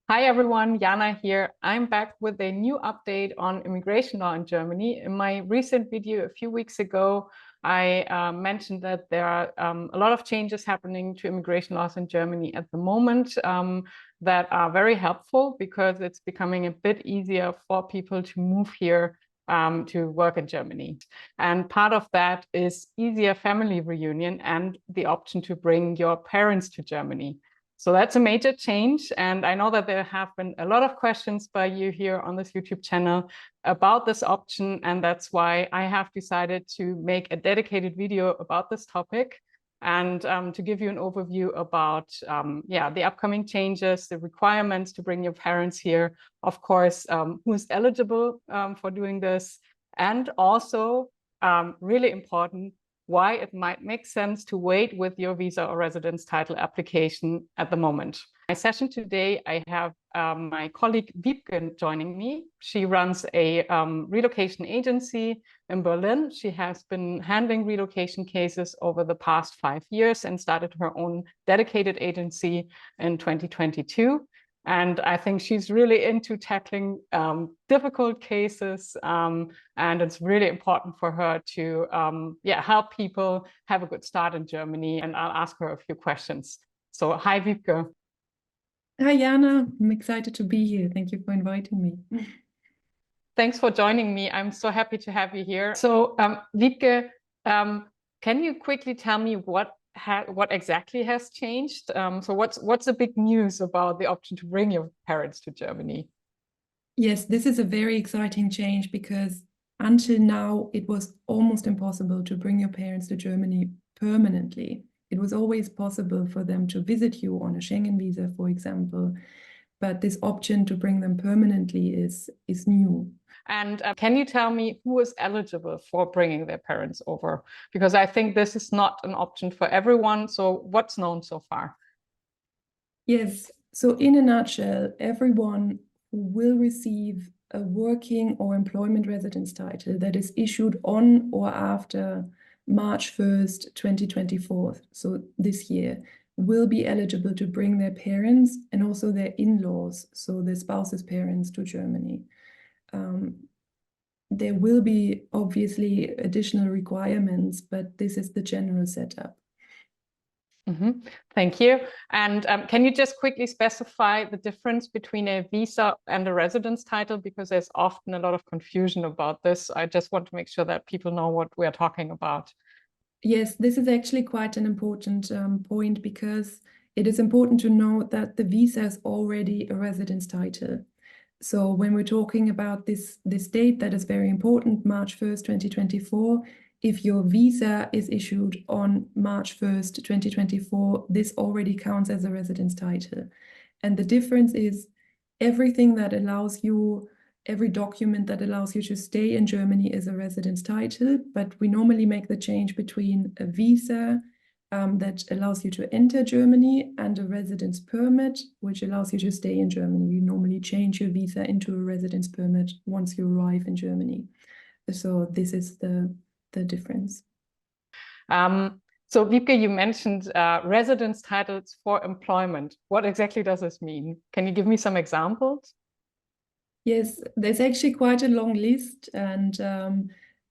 Hi everyone, Jana here. I'm back with a new update on immigration law in Germany. In my recent video a few weeks ago, I mentioned that there are a lot of changes happening to immigration laws in Germany at the moment that are very helpful because it's becoming a bit easier for people to move here to work in Germany. And part of that is easier family reunion and the option to bring your parents to Germany. So that's a major change. And I know that there have been a lot of questions by you here on this YouTube channel about this option. And that's why I have decided to make a dedicated video about this topic and to give you an overview about the upcoming changes, the requirements to bring your parents here, of course, who is eligible for doing this, and also really important, why it might make sense to wait with your visa or residence title application at the moment. My session today, I have my colleague Wiebke joining me. She runs a relocation agency in Berlin. She has been handling relocation cases over the past 5 years and started her own dedicated agency in 2022. And I think she's really into tackling difficult cases, and it's really important for her to help people have a good start in Germany. And I'll ask her a few questions. So hi, Wiebke. Hi, Jana. I'm excited to be here. Thank you for inviting me. Thanks for joining me. I'm so happy to have you here. So Wiebke, can you quickly tell me what exactly has changed? So what's the big news about the option to bring your parents to Germany? Yes, this is a very exciting change because until now, it was almost impossible to bring your parents to Germany permanently. It was always possible for them to visit you on a Schengen visa, for example, but this option to bring them permanently is new. And can you tell me who is eligible for bringing their parents over? Because I think this is not an option for everyone. So what's known so far? Yes, so in a nutshell, everyone who will receive a working or employment residence title that is issued on or after March 1st, 2024, so this year, will be eligible to bring their parents and also their in-laws, so their spouse's parents, to Germany. There will be obviously additional requirements, but this is the general setup. Thank you. And can you just quickly specify the difference between a visa and a residence title? Because there's often a lot of confusion about this. I just want to make sure that people know what we're talking about. Yes, this is actually quite an important point because it is important to know that the visa is already a residence title. So when we're talking about this date that is very important, March 1st, 2024, if your visa is issued on March 1st, 2024, this already counts as a residence title. And the difference is everything that allows you, every document that allows you to stay in Germany is a residence title, but we normally make the change between a visa that allows you to enter Germany and a residence permit, which allows you to stay in Germany. You normally change your visa into a residence permit once you arrive in Germany. So this is the difference. So Wiebke, you mentioned residence titles for employment. What exactly does this mean? Can you give me some examples? Yes, there's actually quite a long list, and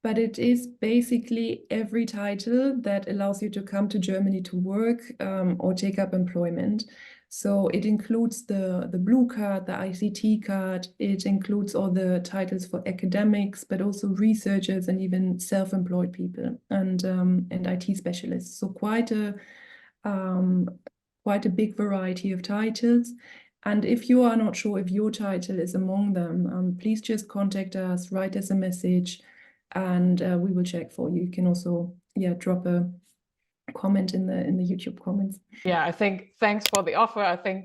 but it is basically every title that allows you to come to Germany to work or take up employment. So it includes the blue card, the ICT card. It includes all the titles for academics, but also researchers and even self-employed people and IT specialists. So quite a big variety of titles. And if you are not sure if your title is among them, please just contact us, write us a message, and we will check for you. You can also drop a comment in the YouTube comments. Yeah, I think thanks for the offer. I think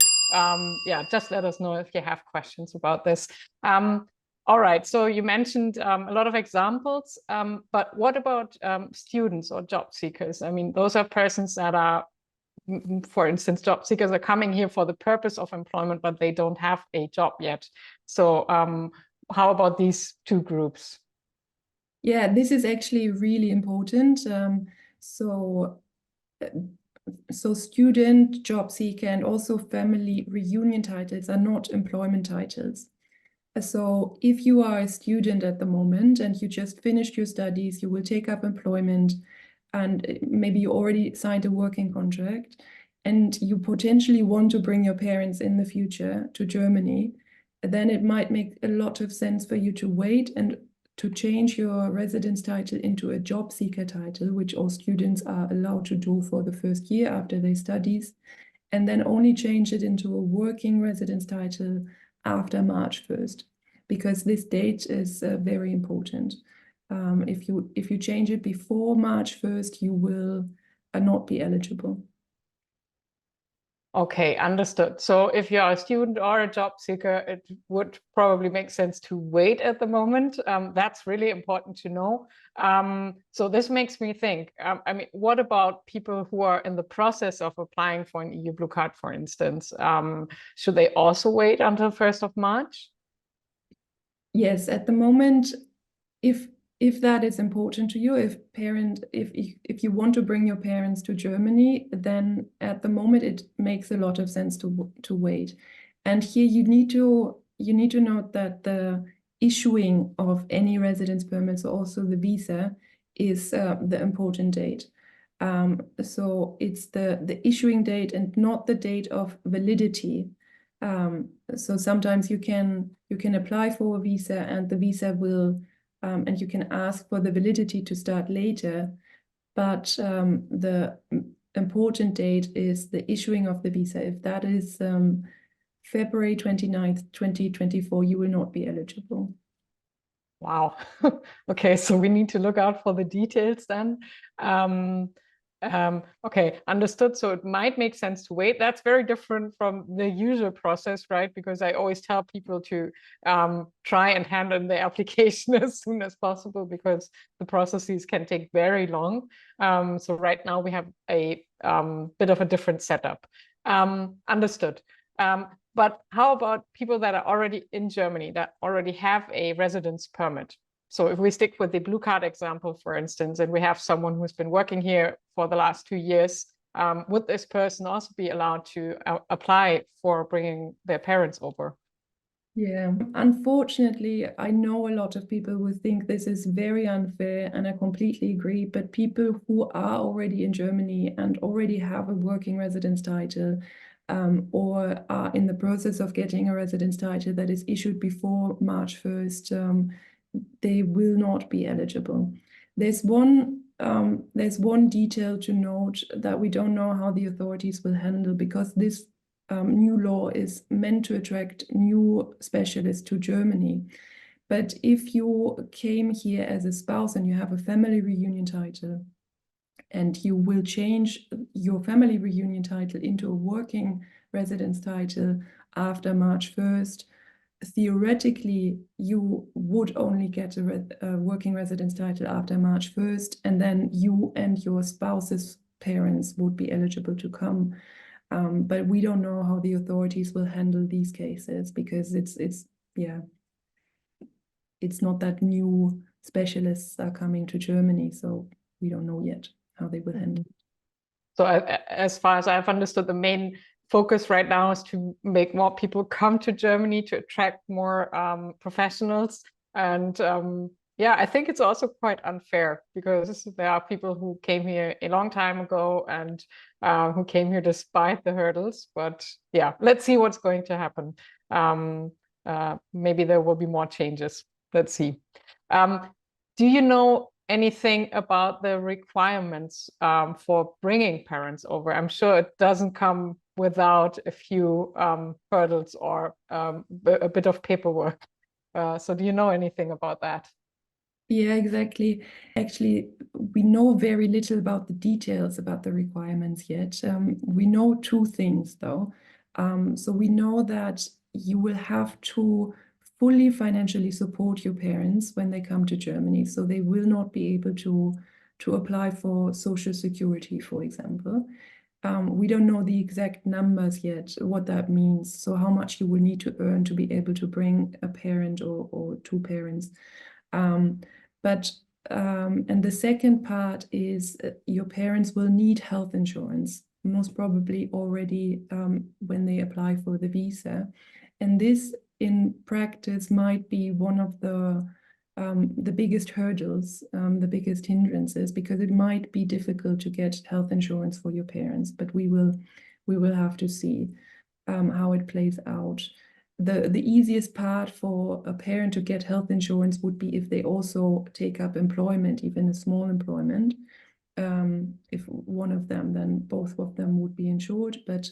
just let us know if you have questions about this. All right, so you mentioned a lot of examples, but what about students or job seekers? I mean, those are persons that are, for instance, job seekers are coming here for the purpose of employment, but they don't have a job yet. So how about these two groups? Yeah, this is actually really important. So so student, job seeker, and also family reunion titles are not employment titles. So if you are a student at the moment and you just finished your studies, you will take up employment, and maybe you already signed a working contract, and you potentially want to bring your parents in the future to Germany, then it might make a lot of sense for you to wait and to change your residence title into a job seeker title, which all students are allowed to do for the first year after their studies, and then only change it into a working residence title after March 1st, because this date is very important. If you change it before March 1st, you will not be eligible. Okay, understood. So if you're a student or a job seeker, it would probably make sense to wait at the moment. That's really important to know. So this makes me think, I mean, what about people who are in the process of applying for an EU Blue Card, for instance? Should they also wait until 1st of March? Yes, at the moment, if that is important to you, if you want to bring your parents to Germany, then at the moment it makes a lot of sense to wait. And here you need to note that the issuing of any residence permits, also the visa, is the important date. So it's the issuing date and not the date of validity. So sometimes you can apply for a visa and the visa will and you can ask for the validity to start later, but the important date is the issuing of the visa. If that is February 29th, 2024, you will not be eligible. Wow. Okay, so we need to look out for the details then. Okay, understood. So it might make sense to wait. That's very different from the usual process, right? Because I always tell people to try and hand in their application as soon as possible because the processes can take very long. So right now we have a bit of a different setup. Understood. But how about people that are already in Germany, that already have a residence permit? So if we stick with the blue card example, for instance, and we have someone who's been working here for the last 2 years, would this person also be allowed to apply for bringing their parents over? Yeah, unfortunately, I know a lot of people who think this is very unfair, and I completely agree. But people who are already in Germany and already have a working residence title, or are in the process of getting a residence title that is issued before March 1st, they will not be eligible. There's one detail to note that we don't know how the authorities will handle, because this new law is meant to attract new specialists to Germany. But if you came here as a spouse and you have a family reunion title, and you will change your family reunion title into a working residence title after March 1st, theoretically, you would only get a working residence title after March 1st, and then you and your spouse's parents would be eligible to come. But we don't know how the authorities will handle these cases, because it's not that new specialists are coming to Germany, so we don't know yet how they will handle it. So as far as I've understood, the main focus right now is to make more people come to Germany, to attract more professionals. And yeah, I think it's also quite unfair, because there are people who came here a long time ago and who came here despite the hurdles. But yeah, let's see what's going to happen. Maybe there will be more changes. Let's see. Do you know anything about the requirements for bringing parents over? I'm sure it doesn't come without a few hurdles or a bit of paperwork. So do you know anything about that? Yeah, exactly. Actually, we know very little about the details about the requirements yet. We know two things, though. So we know that you will have to fully financially support your parents when they come to Germany. So they will not be able to apply for Social Security, for example. We don't know the exact numbers yet, what that means. So how much you will need to earn to be able to bring a parent or two parents. And the second part is your parents will need health insurance. most probably already when they apply for the visa. And this in practice might be one of the biggest hurdles, the biggest hindrances, because it might be difficult to get health insurance for your parents, but we will have to see how it plays out. The easiest part for a parent to get health insurance would be if they also take up employment, even a small employment. If one of them, then both of them would be insured. But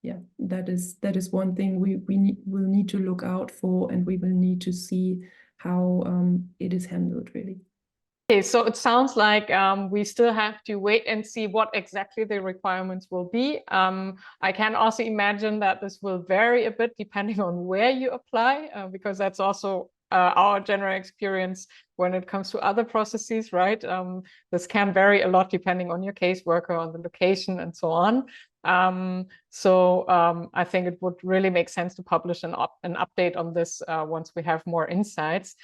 yeah, that is one thing will need to look out for, and we will need to see how it is handled, really. Okay, so it sounds like we still have to wait and see what exactly the requirements will be. I can also imagine that this will vary a bit depending on where you apply, because that's also our general experience when it comes to other processes, right? This can vary a lot depending on your caseworker, on the location, and so on. I think it would really make sense to publish an update on this once we have more insights.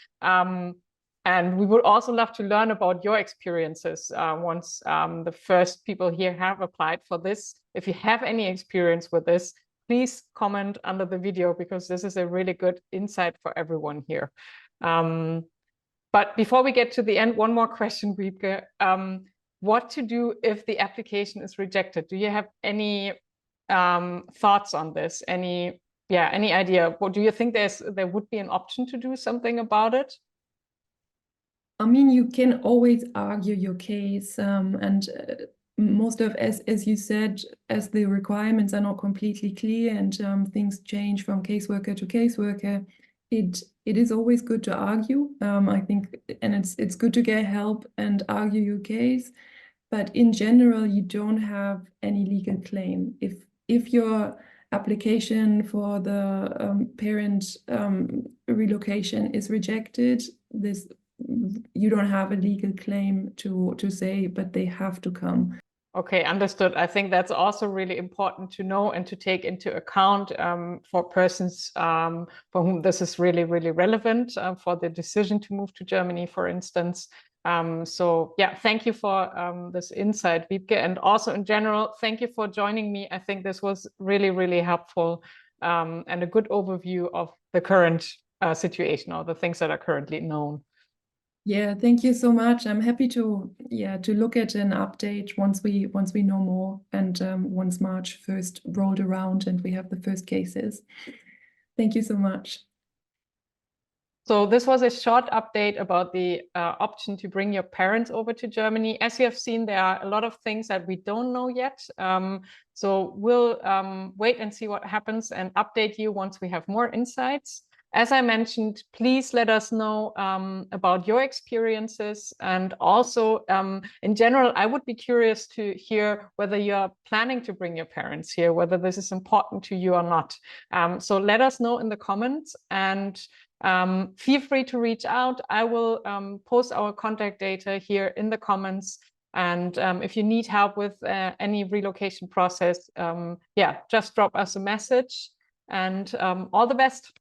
And we would also love to learn about your experiences once the first people here have applied for this. If you have any experience with this, please comment under the video, because this is a really good insight for everyone here. But before we get to the end, one more question, Wiebke. What to do if the application is rejected? Do you have any thoughts on this? Any idea? What do you think there would be an option to do something about it? I mean, you can always argue your case, and most of, as you said, as the requirements are not completely clear and things change from caseworker to caseworker, it is always good to argue. I think, and it's good to get help and argue your case. But in general, you don't have any legal claim. If your application for the parent relocation is rejected, you don't have a legal claim to say, but they have to come. Okay, understood. I think that's also really important to know and to take into account for persons for whom this is really, really relevant for the decision to move to Germany, for instance. So yeah, thank you for this insight, Wiebke. And also in general, thank you for joining me. I think this was really, really helpful and a good overview of the current situation, or the things that are currently known. Yeah, thank you so much. I'm happy to look at an update once we know more, and once March 1st rolled around and we have the first cases. Thank you so much. So this was a short update about the option to bring your parents over to Germany. As you have seen, there are a lot of things that we don't know yet. So we'll wait and see what happens and update you once we have more insights. As I mentioned, please let us know about your experiences. And also, in general, I would be curious to hear whether you're planning to bring your parents here, whether this is important to you or not. So let us know in the comments, and feel free to reach out. I will post our contact data here in the comments. And if you need help with any relocation process, just drop us a message. And all the best.